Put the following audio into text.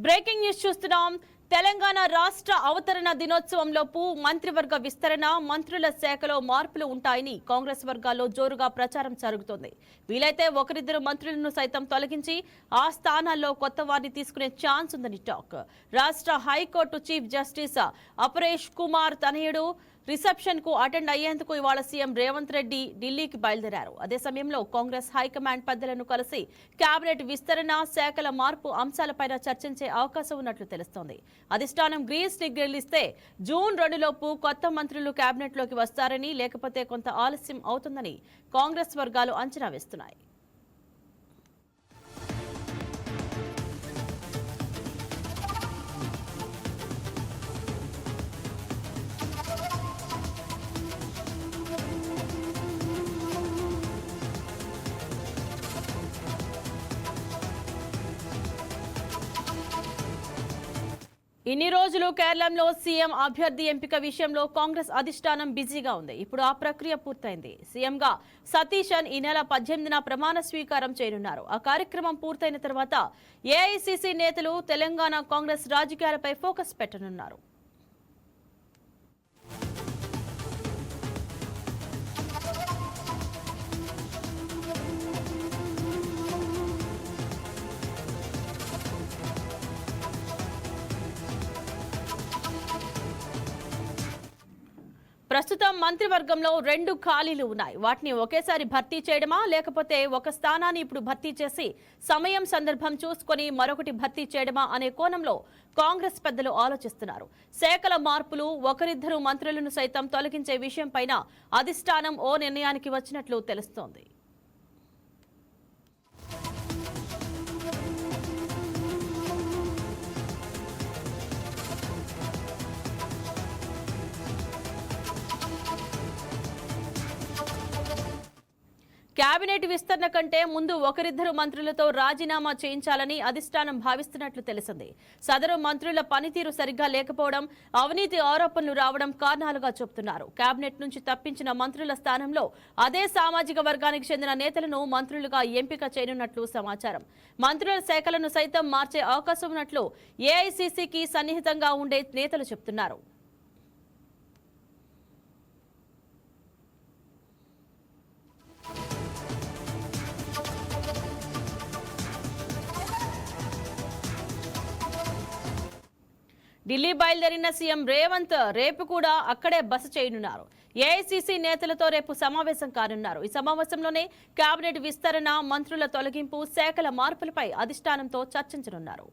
Breaking news చూస్తున్నాం. తెలంగాణ రాష్ట్ర అవతరణ దినోత్సవంలోపు మంత్రివర్గ విస్తరణ, మంత్రుల శాఖలో మార్పులు ఉంటాయని కాంగ్రెస్ వర్గాల్లో జోరుగా ప్రచారం జరుగుతోంది. వీలైతే ఒకరిద్దరు మంత్రులను సైతం తొలగించి ఆ స్థానాల్లో కొత్త వారిని తీసుకునే ఛాన్స్ ఉందని టాక్. రాష్ట్ర high court chief justice Aparesh Kumar తనయుడు రిసెప్షన్ కు అటెండ్ అయ్యేందుకు ఇవాళ సీఎం రేవంత్ రెడ్డి ఢిల్లీకి బయలుదేరారు. అదే సమయంలో కాంగ్రెస్ హైకమాండ్ పెద్దలను కలిసి కేబినెట్ విస్తరణ, శాఖల మార్పు అంశాలపై చర్చించే అవకాశం ఉన్నట్లు తెలుస్తోంది. అధిష్టానం గ్రీన్ సిగ్నల్ ఇస్తే జూన్ 2లోపు కొత్త మంత్రులు కేబినెట్ లోకి వస్తారని, లేకపోతే కొంత ఆలస్యం అవుతుందని కాంగ్రెస్ వర్గాలు అంచనా వేస్తున్నాయి. ఇన్ని రోజులు కేరళంలో సీఎం అభ్యర్థి ఎంపిక విషయంలో కాంగ్రెస్ అధిష్టానం బిజీగా ఉంది. ఇప్పుడు ఆ ప్రక్రియ పూర్తయింది. సీఎంగా సతీశన్ ఈ నెల 18న ప్రమాణ స్వీకారం చేయనున్నారు. ఆ కార్యక్రమం పూర్తయిన తర్వాత ఏఐసీసీ నేతలు తెలంగాణ కాంగ్రెస్ రాజకీయాలపై ఫోకస్ పెట్టనున్నారు. ప్రస్తుతం మంత్రివర్గంలో 2 ఖాళీలు ఉన్నాయి. వాటిని ఒకేసారి భర్తీ చేయడమా, లేకపోతే ఒక స్థానాన్ని ఇప్పుడు భర్తీ చేసి సమయం సందర్భం చూసుకొని మరొకటి భర్తీ చేయడమా అనే కోణంలో కాంగ్రెస్ పెద్దలు ఆలోచిస్తున్నారు. శాఖల మార్పులు, ఒకరిద్దరు మంత్రులను సైతం తొలగించే విషయంపైన అధిష్టానం ఓ నిర్ణయానికి వచ్చినట్లు తెలుస్తోంది. కేబినెట్ విస్తరణ కంటే ముందు ఒకరిద్దరు మంత్రులతో రాజీనామా చేయించాలని అధిష్టానం భావిస్తున్నట్లు తెలిసింది. సదరు మంత్రుల పనితీరు సరిగ్గా లేకపోవడం, అవినీతి ఆరోపణలు రావడం కారణాలుగా చెబుతున్నారు. కేబినెట్ నుంచి తప్పించిన మంత్రుల స్థానంలో అదే సామాజిక వర్గానికి చెందిన నేతలను మంత్రులుగా ఎంపిక చేయనున్నట్లు సమాచారం. మంత్రుల శాఖలను సైతం మార్చే అవకాశం ఉన్నట్లు ఏఐసీసీకి సన్నిహితంగా ఉండే నేతలు చెబుతున్నారు. ఢిల్లీ బయలుదేరిన సీఎం రేవంత్ రేపు కూడా అక్కడే బస చేయనున్నారు. ఏఐసీసీ నేతలతో రేపు సమావేశం కానున్నారు. ఈ సమావేశంలోనే కేబినెట్ విస్తరణ, మంత్రుల తొలగింపు, శాఖల మార్పులపై అధిష్టానంతో చర్చించనున్నారు.